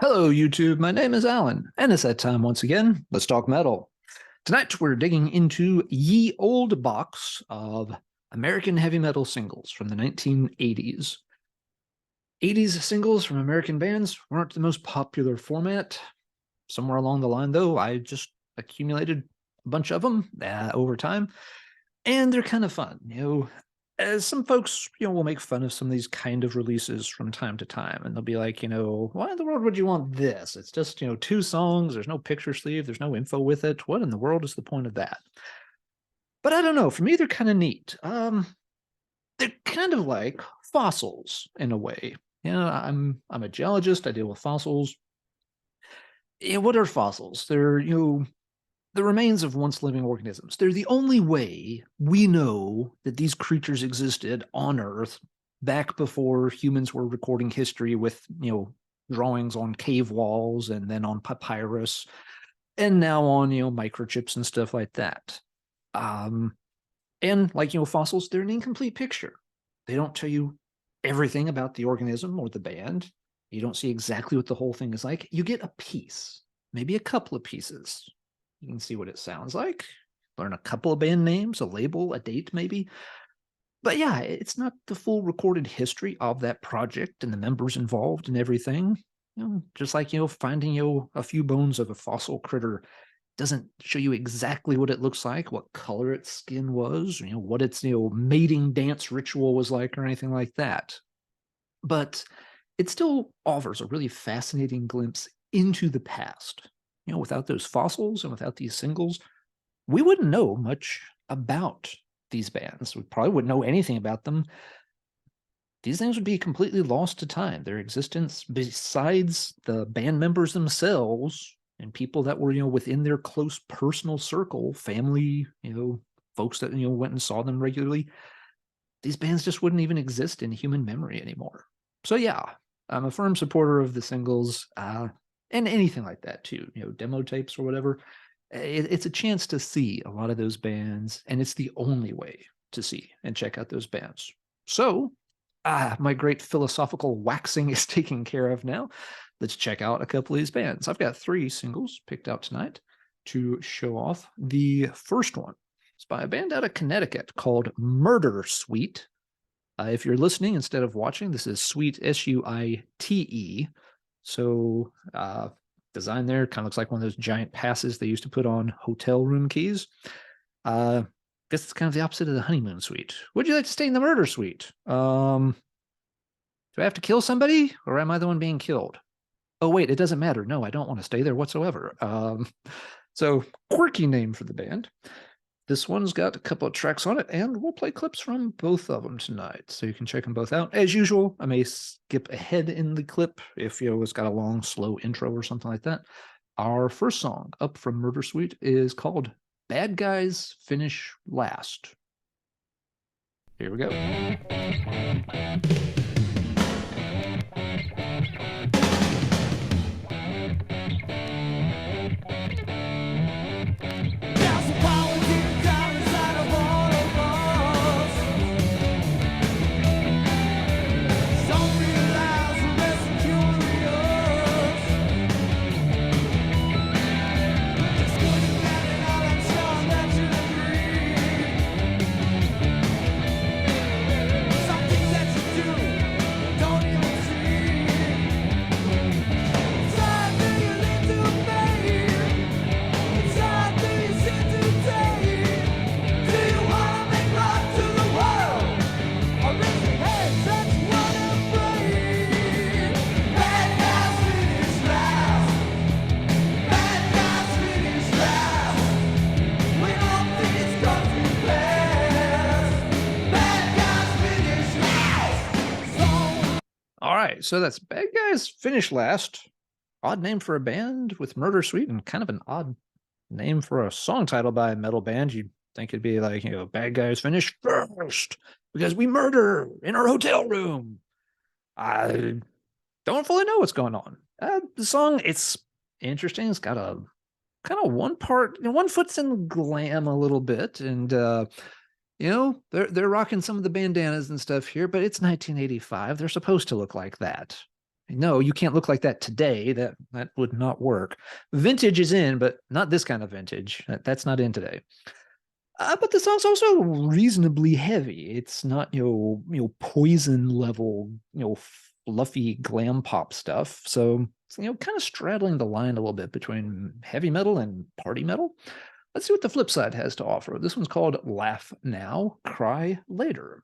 Hello, YouTube. My name is Alan, and it's that time once again. Let's talk metal. Tonight, we're digging into ye old box of American heavy metal singles from the 1980s. 80s singles from American bands weren't the most popular format. Somewhere along the line, though, I just accumulated a bunch of them over time, and they're kind of fun. As some folks, will make fun of some of these kind of releases from time to time, and they'll be like, why in the world would you want this? It's just, two songs. There's no picture sleeve. There's no info with it. What in the world is the point of that? But I don't know. For me, they're kind of neat. They're kind of like fossils in a way. I'm a geologist. I deal with fossils. What are fossils? They're, the remains of once living organisms. They're the only way we know that these creatures existed on Earth back before humans were recording history with, drawings on cave walls and then on papyrus and now on, microchips and stuff like that. And like, fossils, they're an incomplete picture. They don't tell you everything about the organism or the band. You don't see exactly what the whole thing is like. You get a piece, maybe a couple of pieces. You can see what it sounds like, learn a couple of band names, a label, a date maybe. But yeah, it's not the full recorded history of that project and the members involved and everything. Just like, finding, a few bones of a fossil critter doesn't show you exactly what it looks like, what color its skin was, what its, mating dance ritual was like or anything like that. But it still offers a really fascinating glimpse into the past. Without those fossils and without these singles, we wouldn't know much about these bands. We probably wouldn't know anything about them. These things would be completely lost to time. Their existence, besides the band members themselves and people that were, within their close personal circle, family, folks that, went and saw them regularly, these bands just wouldn't even exist in human memory anymore. So yeah, I'm a firm supporter of the singles. And anything like that too, demo tapes or whatever. It's a chance to see a lot of those bands, and it's the only way to see and check out those bands. So, my great philosophical waxing is taken care of now. Let's check out a couple of these bands. I've got 3 singles picked out tonight to show off. The first one is by a band out of Connecticut called Murder Suite. If you're listening instead of watching, this is Suite, Suite. So design there kind of looks like one of those giant passes they used to put on hotel room keys. Guess it's kind of the opposite of the honeymoon suite. Would you like to stay in the murder suite? Do I have to kill somebody or am I the one being killed? Oh, wait, it doesn't matter. No, I don't want to stay there whatsoever. So quirky name for the band. This one's got a couple of tracks on it, and we'll play clips from both of them tonight, so you can check them both out. As usual, I may skip ahead in the clip if it's got a long, slow intro or something like that. Our first song up from Murder Suite is called Bad Guys Finish Last. Here we go. All right, so that's Bad Guys Finish Last. Odd name for a band with Murder Suite, and kind of an odd name for a song title by a metal band. You'd think it'd be like, Bad Guys Finish First, because we murder in our hotel room. I don't fully know what's going on. The song, it's interesting. It's got a kind of one foot's in glam a little bit, and they're rocking some of the bandanas and stuff here, but it's 1985. They're supposed to look like that. No, you can't look like that today. That would not work. Vintage is in, but not this kind of vintage. That's not in today. But the song's also reasonably heavy. It's not poison level fluffy glam pop stuff. So it's, kind of straddling the line a little bit between heavy metal and party metal. Let's see what the flip side has to offer. This one's called Laugh Now, Cry Later.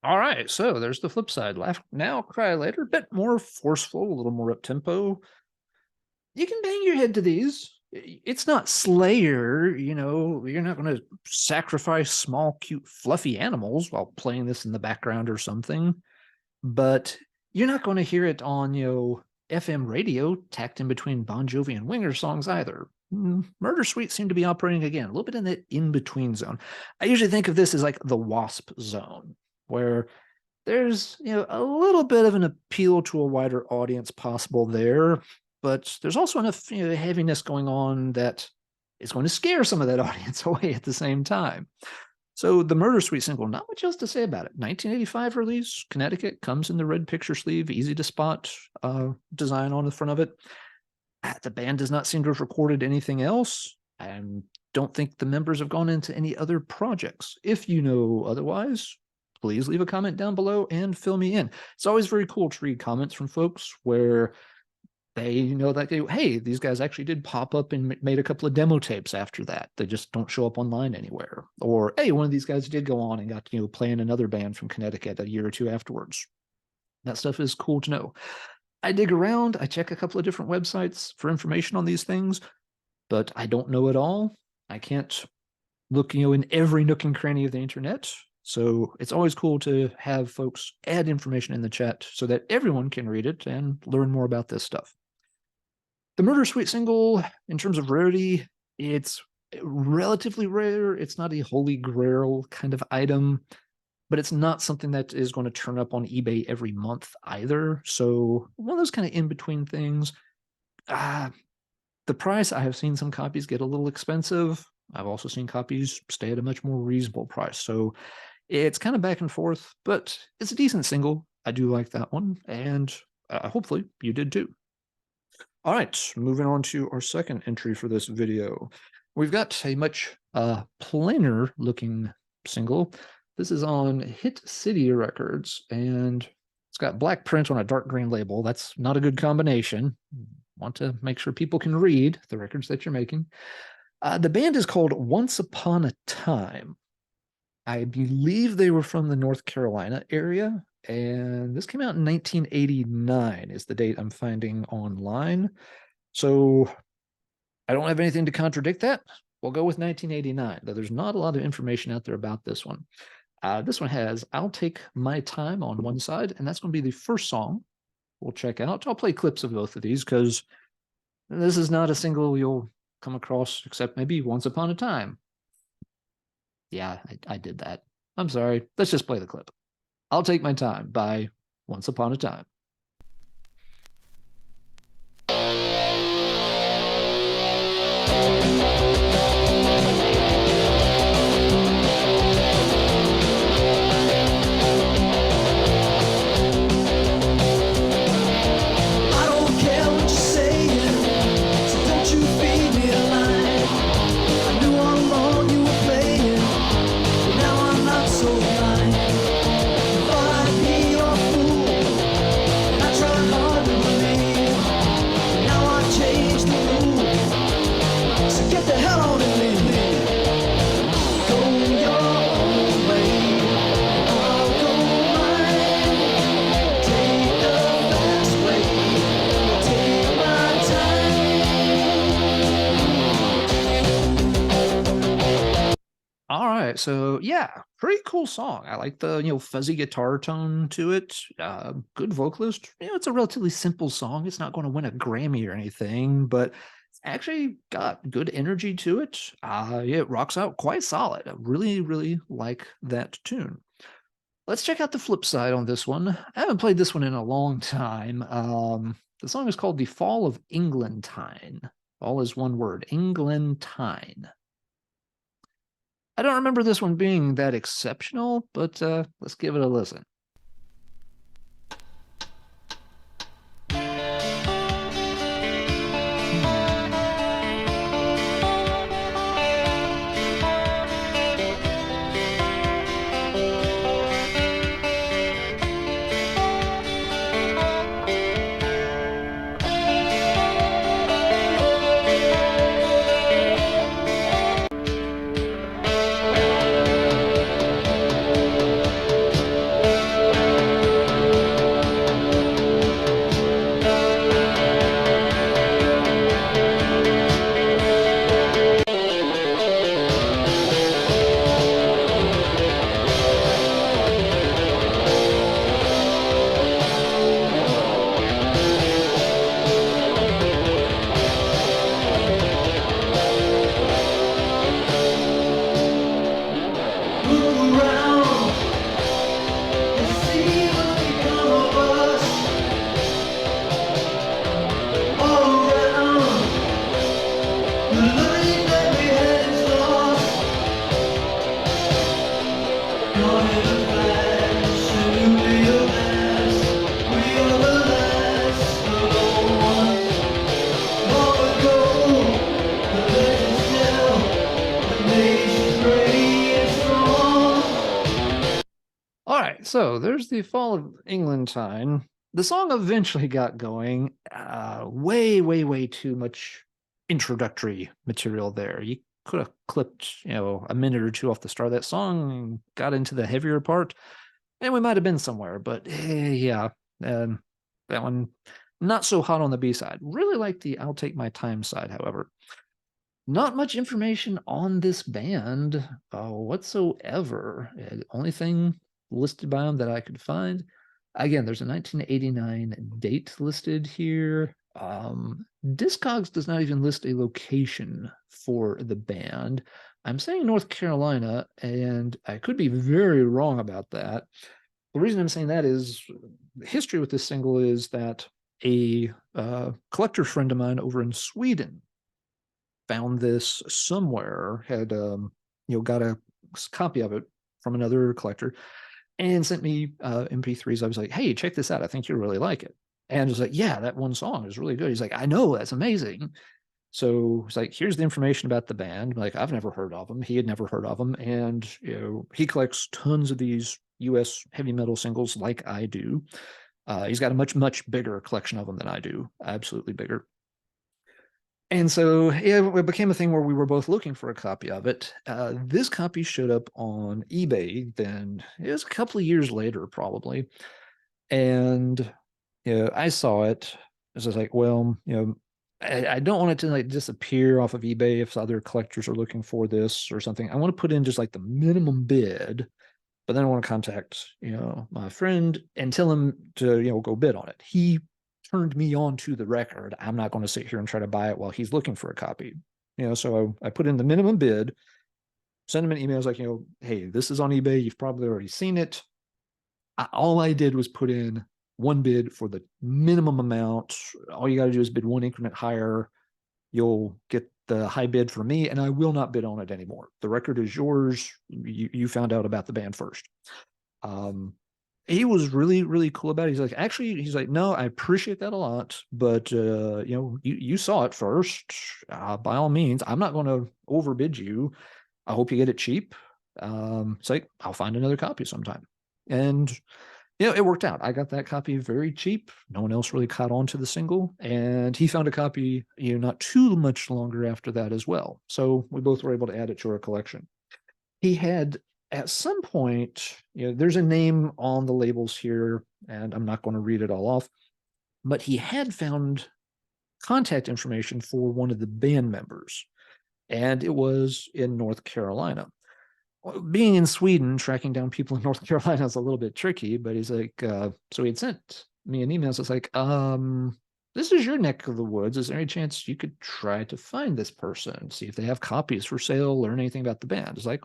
All right, so there's the flip side. Laugh now, cry later. A bit more forceful, a little more up tempo. You can bang your head to these. It's not Slayer, you're not going to sacrifice small, cute, fluffy animals while playing this in the background or something. But you're not going to hear it on, FM radio tacked in between Bon Jovi and Winger songs either. Murder Suite seemed to be operating again, a little bit in that in-between zone. I usually think of this as like the WASP zone, where there's a little bit of an appeal to a wider audience possible there, but there's also enough heaviness going on that it's going to scare some of that audience away at the same time. So the Murder Suite single, not much else to say about it. 1985 release, Connecticut, comes in the red picture sleeve, easy to spot design on the front of it. The band does not seem to have recorded anything else. I don't think the members have gone into any other projects. If you know otherwise, please leave a comment down below and fill me in. It's always very cool to read comments from folks where they know that, hey, these guys actually did pop up and made a couple of demo tapes after that. They just don't show up online anywhere. Or, hey, one of these guys did go on and got, play in another band from Connecticut a year or two afterwards. That stuff is cool to know. I dig around. I check a couple of different websites for information on these things, but I don't know it all. I can't look, in every nook and cranny of the internet. So it's always cool to have folks add information in the chat so that everyone can read it and learn more about this stuff. The Murder Suite single, in terms of rarity, it's relatively rare. It's not a holy grail kind of item, but it's not something that is going to turn up on eBay every month either. So one of those kind of in-between things. The price, I have seen some copies get a little expensive. I've also seen copies stay at a much more reasonable price. So it's kind of back and forth, but it's a decent single. I do like that one, and hopefully you did too. All right, moving on to our second entry for this video. We've got a much plainer looking single. This is on Hit City Records, and it's got black print on a dark green label. That's not a good combination. Want to make sure people can read the records that you're making. The band is called Once Upon a Time. I believe they were from the North Carolina area, and this came out in 1989 is the date I'm finding online. So I don't have anything to contradict that. We'll go with 1989, though there's not a lot of information out there about this one. This one has I'll Take My Time on one side, and that's going to be the first song we'll check out. I'll play clips of both of these because this is not a single you'll come across except maybe once upon a time. Yeah, I did that. I'm sorry. Let's just play the clip. I'll Take My Time by Once Upon a Time. right, so yeah, pretty cool song. I like the fuzzy guitar tone to it. Good vocalist. It's a relatively simple song. It's not going to win a Grammy or anything, but it's actually got good energy to it. Yeah, it rocks out quite solid. I really, really like that tune. Let's check out the flip side on this one. I haven't played this one in a long time. The song is called "The Fall of Englantine." All is one word, Englantine. I don't remember this one being that exceptional, but let's give it a listen. All right, so there's the Fall of Englantine. The song eventually got going. Way, way, way too much introductory material there. You could have clipped, a minute or two off the start of that song and got into the heavier part, and we might have been somewhere. But yeah, that one not so hot on the B side. Really like the "I'll Take My Time" side, however. Not much information on this band whatsoever. Only thing listed by them that I could find. Again, there's a 1989 date listed here. Discogs does not even list a location for the band. I'm saying North Carolina, and I could be very wrong about that. The reason I'm saying that is the history with this single is that a collector friend of mine over in Sweden found this somewhere, had got a copy of it from another collector, and sent me MP3s. I was like, "Hey, check this out. I think you'll really like it." And was like, "Yeah, that one song is really good." He's like, "I know, that's amazing." So he's like, "Here's the information about the band." Like, I've never heard of them. He had never heard of them, and he collects tons of these U.S. heavy metal singles, like I do. He's got a much, much bigger collection of them than I do, absolutely bigger. And so yeah, it became a thing where we were both looking for a copy of it. This copy showed up on eBay. Then it was a couple of years later, probably, and I saw it. I was like, well, I don't want it to like disappear off of eBay if other collectors are looking for this or something. I want to put in just like the minimum bid, but then I want to contact my friend and tell him to go bid on it. He turned me on to the record. I'm not going to sit here and try to buy it while he's looking for a copy. So I put in the minimum bid, send him an email. I was like, hey, this is on eBay. You've probably already seen it. All I did was put in one bid for the minimum amount. All you got to do is bid one increment higher. You'll get the high bid from me, and I will not bid on it anymore. The record is yours. You found out about the band first. He was really, really cool about it. He's like, no, I appreciate that a lot, but you saw it first. By all means, I'm not going to overbid you. I hope you get it cheap. It's like, I'll find another copy sometime. And it worked out. I got that copy very cheap. No one else really caught on to the single, and he found a copy, not too much longer after that as well. So we both were able to add it to our collection. He had at some point, there's a name on the labels here, and I'm not going to read it all off, but he had found contact information for one of the band members, and it was in North Carolina. Being in Sweden, tracking down people in North Carolina is a little bit tricky, but he's like, so he'd sent me an email. So it's like, this is your neck of the woods. Is there any chance you could try to find this person, see if they have copies for sale, learn anything about the band? It's like,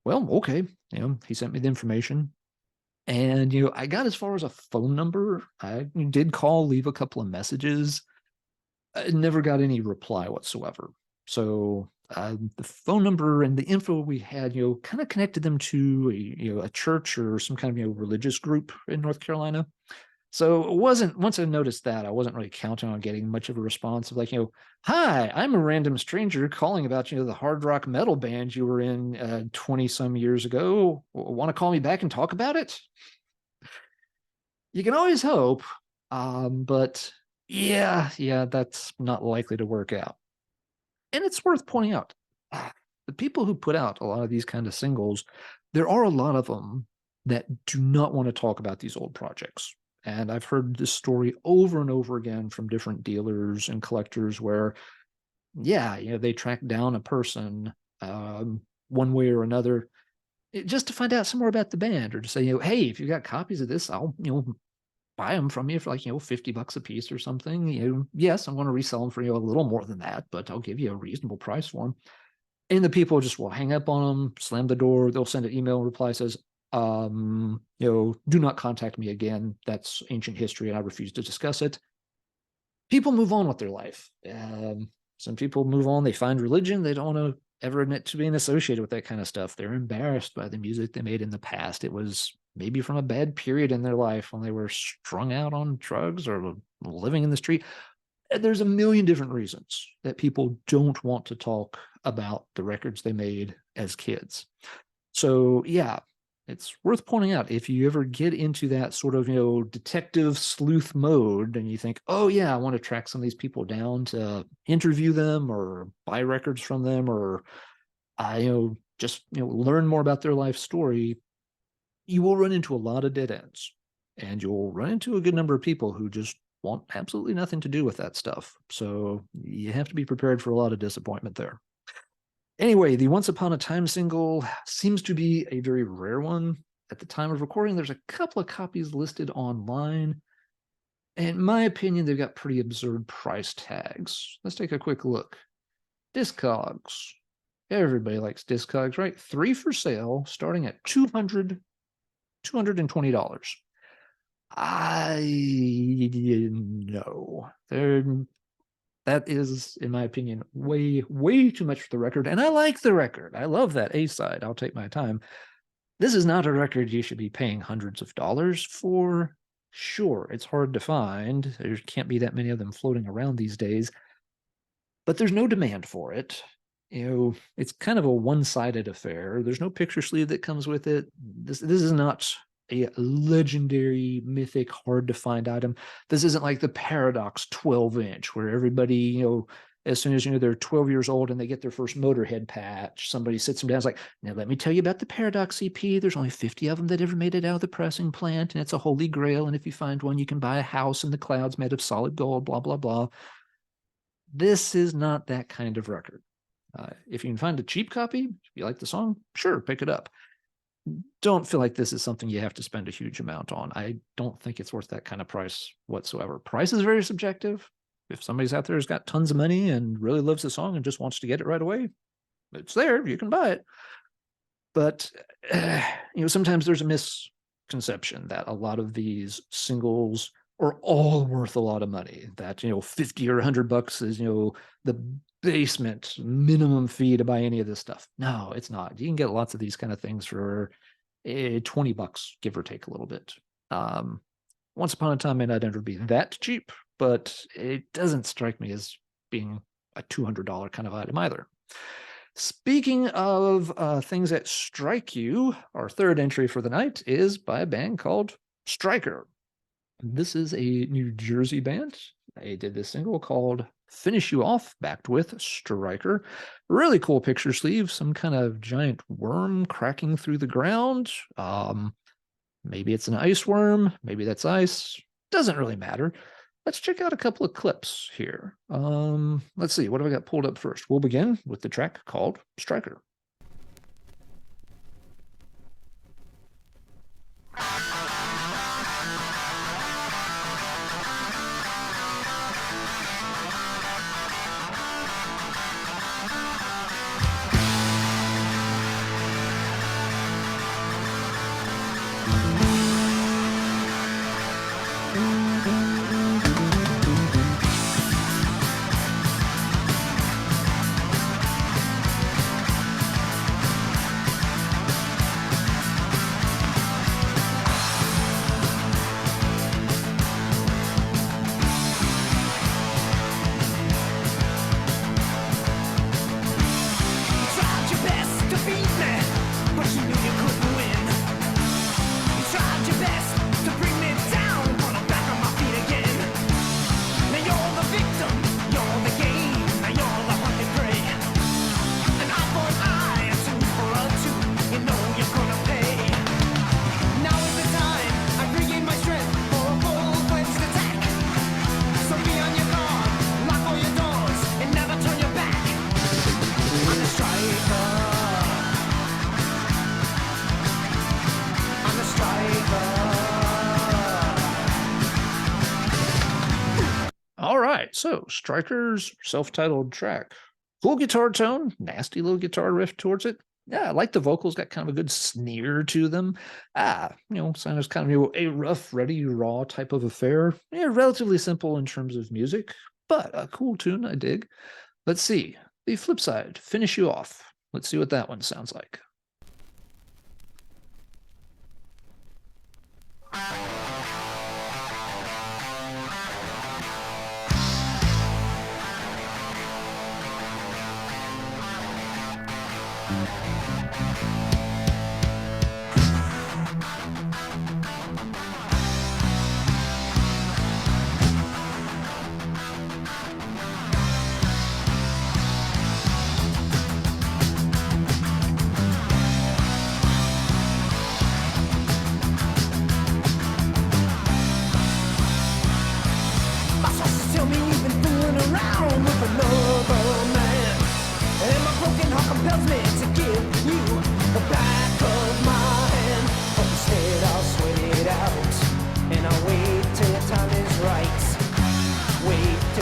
well, okay. He sent me the information. And, I got as far as a phone number. I did call, leave a couple of messages. I never got any reply whatsoever. So the phone number and the info we had, kind of connected them to a church or some kind of religious group in North Carolina. So it wasn't, once I noticed that, I wasn't really counting on getting much of a response of like, hi, I'm a random stranger calling about, the hard rock metal band you were in 20 some years ago. Want to call me back and talk about it? You can always hope, but yeah, that's not likely to work out. And it's worth pointing out, the people who put out a lot of these kind of singles, there are a lot of them that do not want to talk about these old projects. And I've heard this story over and over again from different dealers and collectors where, yeah, they track down a person one way or another just to find out some more about the band or to say, hey, if you got copies of this, I'll, buy them from you for like, $50 a piece or something. Yes, I want to resell them for, a little more than that, but I'll give you a reasonable price for them. And the people just will hang up on them, slam the door. They'll send an email reply says, do not contact me again. That's ancient history and I refuse to discuss it. People move on with their life. Some people move on. They find religion. They don't want to ever admit to being associated with that kind of stuff. They're embarrassed by the music they made in the past. It was maybe from a bad period in their life when they were strung out on drugs or living in the street. There's a million different reasons that people don't want to talk about the records they made as kids. So yeah, it's worth pointing out if you ever get into that sort of detective sleuth mode and you think, oh yeah, I want to track some of these people down to interview them or buy records from them or just learn more about their life story, you will run into a lot of dead ends and you'll run into a good number of people who just want absolutely nothing to do with that stuff. So you have to be prepared for a lot of disappointment there. Anyway, the Once Upon a Time single seems to be a very rare one. At the time of recording, there's a couple of copies listed online. In my opinion, they've got pretty absurd price tags. Let's take a quick look. Discogs. Everybody likes Discogs, right? 3 for sale, starting at $220. I know. That is, in my opinion, way too much for the record. And I like the record. I love that A side. I'll take my time. This is not a record you should be paying hundreds of dollars for. Sure, it's hard to find. There can't be that many of them floating around these days, but there's no demand for it. It's kind of a one-sided affair. There's no picture sleeve that comes with it. This is not a legendary, mythic, hard to find item. This isn't like the Paradox 12-inch where everybody, as soon as they're 12 years old and they get their first Motorhead patch, somebody sits them down. It's like, now let me tell you about the Paradox EP. There's only 50 of them that ever made it out of the pressing plant, and it's a holy grail. And if you find one, you can buy a house in the clouds made of solid gold. Blah blah blah. This is not that kind of record. If you can find a cheap copy, if you like the song, sure, pick it up. Don't feel like this is something you have to spend a huge amount on. I don't think it's worth that kind of price whatsoever. Price is very subjective. If somebody's out there who's got tons of money and really loves the song and just wants to get it right away, it's there. You can buy it. But, sometimes there's a misconception that a lot of these singles are all worth a lot of money. That, 50 or $100 is, the basement minimum fee to buy any of this stuff. No, it's not. You can get lots of these kind of things for $20, give or take a little bit. Once Upon a Time may not ever be that cheap, but it doesn't strike me as being a $200 kind of item either. Speaking of things that strike you, our third entry for the night is by a band called Stryker. This is a New Jersey band. They did this single called Finish You Off, backed with Stryker. Really cool picture sleeve, some kind of giant worm cracking through the ground. Maybe it's an ice worm, maybe that's ice. Doesn't really matter. Let's check out a couple of clips here. Let's see, what have I got pulled up first? We'll begin with the track called Stryker. Striker's self-titled track. Cool guitar tone, nasty little guitar riff towards it. Yeah, I like the vocals, got kind of a good sneer to them. Sounds kind of a rough, ready, raw type of affair. Yeah, relatively simple in terms of music, but a cool tune, I dig. Let's see. The flip side, Finish You Off. Let's see what that one sounds like.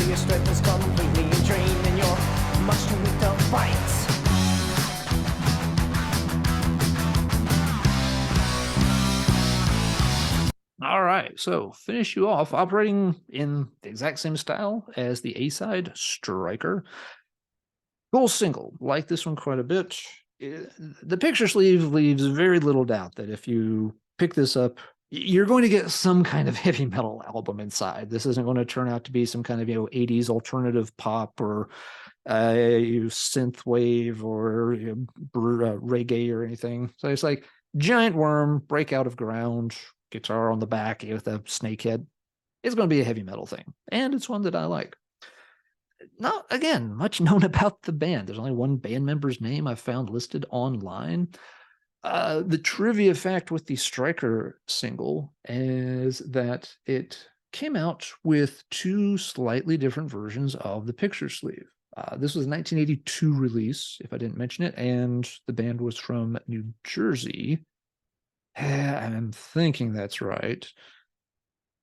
Your strength is completely drained and you're much too weak to fight. All right, so Finish You Off, operating in the exact same style as the A-side, Striker. Cool single, like this one quite a bit. The picture sleeve leaves very little doubt that if you pick this up, you're going to get some kind of heavy metal album inside. This isn't going to turn out to be some kind of 80s alternative pop or synth wave or reggae or anything. So it's like giant worm, break out of ground, guitar on the back with a snake head. It's going to be a heavy metal thing, and it's one that I like. Not, again, much known about the band. There's only one band member's name I've found listed online. The trivia fact with the Striker single is that it came out with two slightly different versions of the picture sleeve. This was a 1982 release, if I didn't mention it, and the band was from New Jersey. I'm thinking that's right.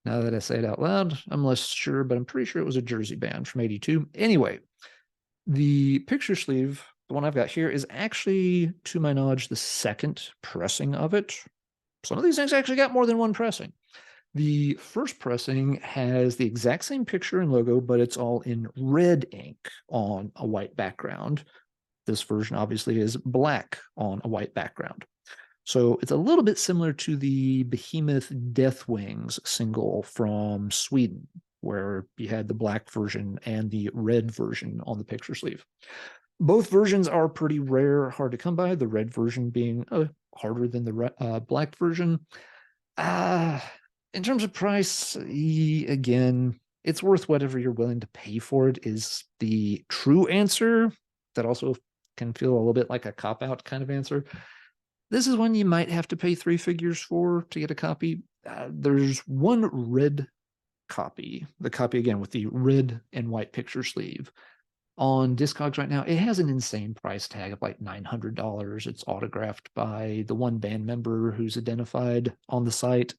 Now that I say it out loud, I'm less sure, but I'm pretty sure it was a Jersey band from 82. Anyway, the picture sleeve, the one I've got here, is actually, to my knowledge, the second pressing of it. Some of these things actually got more than one pressing. The first pressing has the exact same picture and logo, but it's all in red ink on a white background. This version obviously is black on a white background. So it's a little bit similar to the Behemoth Death Wings single from Sweden, where you had the black version and the red version on the picture sleeve. Both versions are pretty rare, hard to come by, the red version being harder than the black version. In terms of price, again, it's worth whatever you're willing to pay for it is the true answer. That also can feel a little bit like a cop-out kind of answer. This is one you might have to pay 3 figures for to get a copy. There's one red copy, the copy again with the red and white picture sleeve. On Discogs right now, it has an insane price tag of like $900. It's autographed by the one band member who's identified on the site.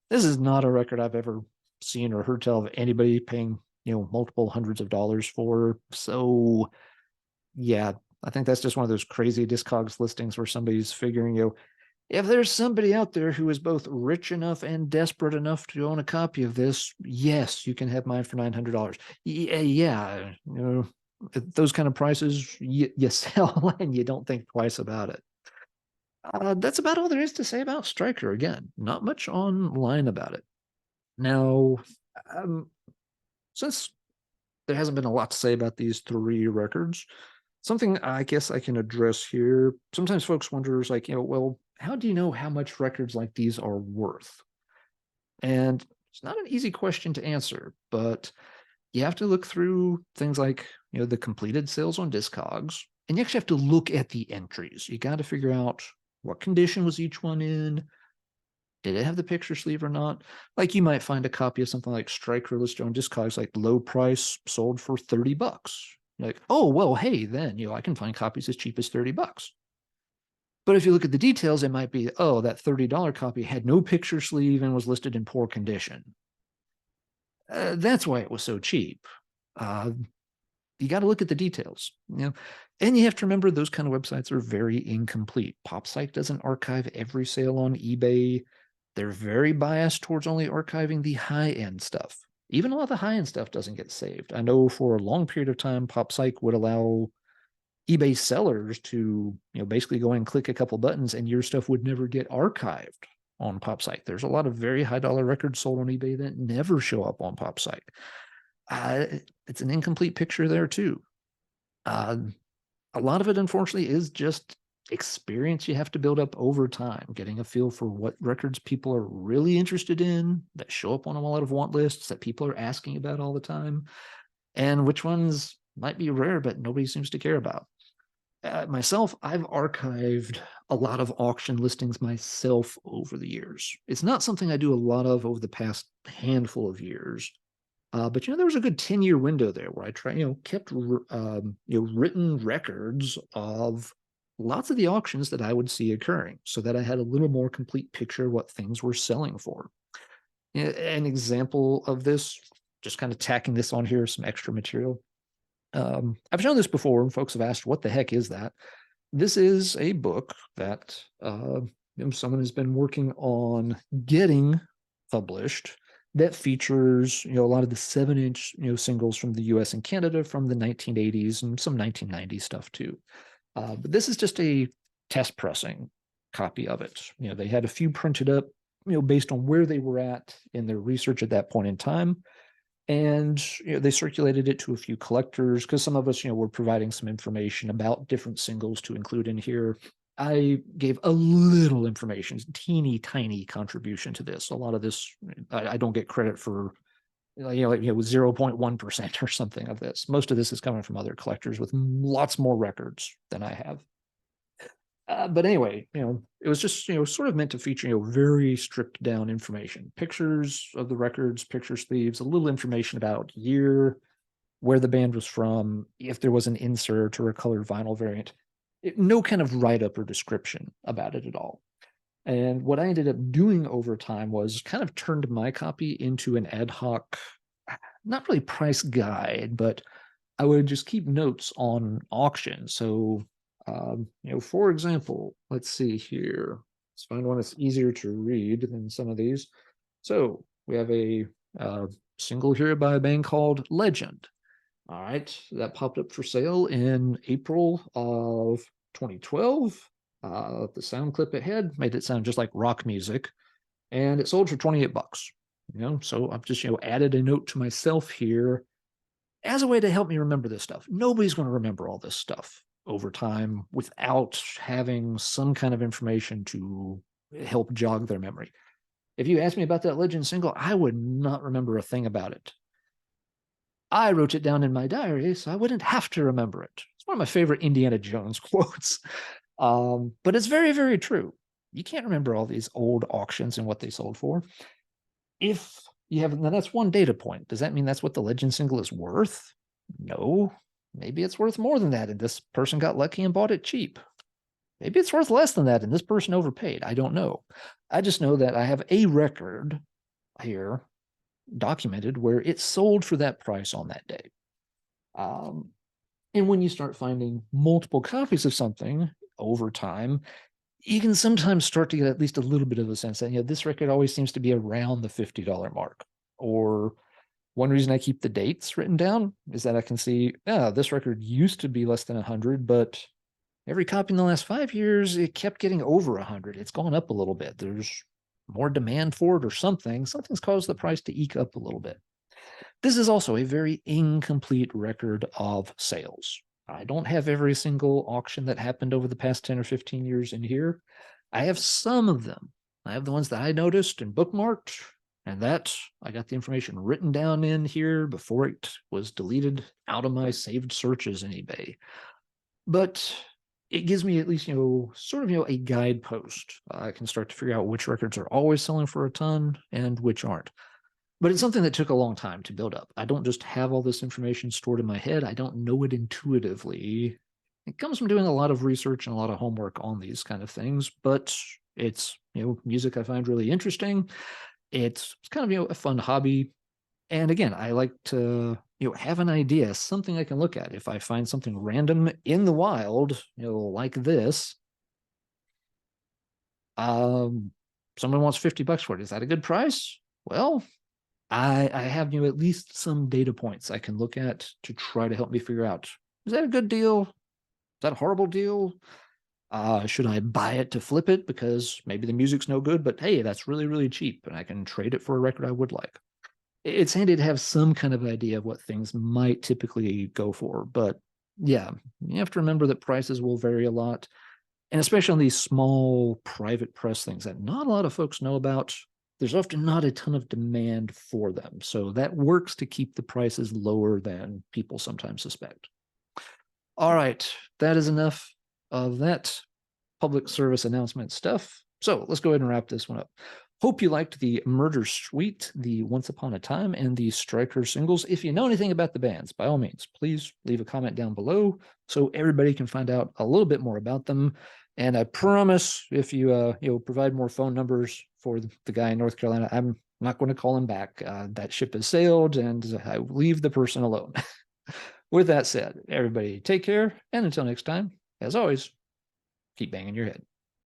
This is not a record I've ever seen or heard tell of anybody paying, multiple hundreds of dollars for. So, yeah, I think that's just one of those crazy Discogs listings where somebody's figuring, if there's somebody out there who is both rich enough and desperate enough to own a copy of this, yes, you can have mine for $900. Yeah, at those kind of prices, you sell and you don't think twice about it. That's about all there is to say about Striker. Again, not much online about it. Now, since there hasn't been a lot to say about these 3 records, something I guess I can address here. Sometimes folks wonder, well, how do you know how much records like these are worth? And it's not an easy question to answer, but you have to look through things like, the completed sales on Discogs, and you actually have to look at the entries. You got to figure out what condition was each one in. Did it have the picture sleeve or not? Like you might find a copy of something like Striker listed on Discogs, like low price, sold for $30. Like, oh, well, hey, then, I can find copies as cheap as $30. But if you look at the details, it might be, oh, that $30 copy had no picture sleeve and was listed in poor condition. That's why it was so cheap. Uh, you got to look at the details, and you have to remember those kind of websites are very incomplete. PopSite doesn't archive every sale on eBay. They're very biased towards only archiving the high end stuff. Even a lot of the high end stuff doesn't get saved. I know for a long period of time, PopSite would allow eBay sellers to, basically go and click a couple buttons and your stuff would never get archived on PopSite. There's a lot of very high dollar records sold on eBay that never show up on PopSite. Uh, it's an incomplete picture there too. Uh, a lot of it, unfortunately, is just experience you have to build up over time, getting a feel for what records people are really interested in that show up on a lot of want lists that people are asking about all the time, and which ones might be rare but nobody seems to care about. Myself, I've archived a lot of auction listings myself over the years. It's not something I do a lot of over the past handful of years. But there was a good 10-year window there where I kept written records of lots of the auctions that I would see occurring, so that I had a little more complete picture of what things were selling for. An example of this, just kind of tacking this on here, some extra material. I've shown this before, and folks have asked, "What the heck is that?" This is a book that someone has been working on getting published that features a lot of the 7-inch singles from the US and Canada from the 1980s and some 1990s stuff too. But this is just a test pressing copy of it. They had a few printed up based on where they were at in their research at that point in time, and they circulated it to a few collectors because some of us were providing some information about different singles to include in here. I gave a little information, teeny tiny contribution to this. A lot of this, I don't get credit for, 0.1% or something of this. Most of this is coming from other collectors with lots more records than I have. But anyway, it was just, sort of meant to feature, very stripped down information, pictures of the records, picture sleeves, a little information about year, where the band was from, if there was an insert or a colored vinyl variant. No kind of write up or description about it at all. And what I ended up doing over time was kind of turned my copy into an ad hoc, not really price guide, but I would just keep notes on auctions. So, for example, let's see here. Let's find one that's easier to read than some of these. So we have a single here by a band called Legend. All right, that popped up for sale in April of 2012. The sound clip it had made it sound just like rock music, and it sold for 28 bucks. So I've just added a note to myself here as a way to help me remember this stuff. Nobody's going to remember all this stuff over time without having some kind of information to help jog their memory. If you asked me about that Legend single, I would not remember a thing about it. I wrote it down in my diary, so I wouldn't have to remember it. It's one of my favorite Indiana Jones quotes. But it's very, very true. You can't remember all these old auctions and what they sold for. If you have, now that's one data point. Does that mean that's what the Legend single is worth? No. Maybe it's worth more than that, and this person got lucky and bought it cheap. Maybe it's worth less than that, and this person overpaid. I don't know. I just know that I have a record here documented where it sold for that price on that day. And when you start finding multiple copies of something over time, you can sometimes start to get at least a little bit of a sense that this record always seems to be around the $50 mark. Or one reason I keep the dates written down is that I can see, this record used to be less than 100, but every copy in the last 5 years, it kept getting over 100. It's gone up a little bit. There's more demand for it or something. Something's caused the price to eke up a little bit. This is also a very incomplete record of sales. I don't have every single auction that happened over the past 10 or 15 years in here. I have some of them. I have the ones that I noticed and bookmarked, and that I got the information written down in here before it was deleted out of my saved searches in eBay. But it gives me at least, sort of, a guidepost. I can start to figure out which records are always selling for a ton and which aren't. But it's something that took a long time to build up. I don't just have all this information stored in my head. I don't know it intuitively. It comes from doing a lot of research and a lot of homework on these kind of things, but it's, music I find really interesting. It's kind of, a fun hobby. And again, I like to have an idea, something I can look at. If I find something random in the wild, like this, um, someone wants $50 for it. Is that a good price? Well, I have at least some data points I can look at to try to help me figure out, is that a good deal? Is that a horrible deal? Should I buy it to flip it because maybe the music's no good, but hey, that's really, really cheap and I can trade it for a record I would like. It's handy to have some kind of idea of what things might typically go for. But yeah, you have to remember that prices will vary a lot. And especially on these small private press things that not a lot of folks know about, there's often not a ton of demand for them. So that works to keep the prices lower than people sometimes suspect. All right, that is enough of that public service announcement stuff. So let's go ahead and wrap this one up. Hope you liked the Murder Suite, the Once Upon a Time, and the Striker singles. If you know anything about the bands, by all means, please leave a comment down below so everybody can find out a little bit more about them. And I promise, if you provide more phone numbers for the guy in North Carolina, I'm not going to call him back. That ship has sailed, and I leave the person alone. With that said, everybody take care, and until next time, as always, keep banging your head.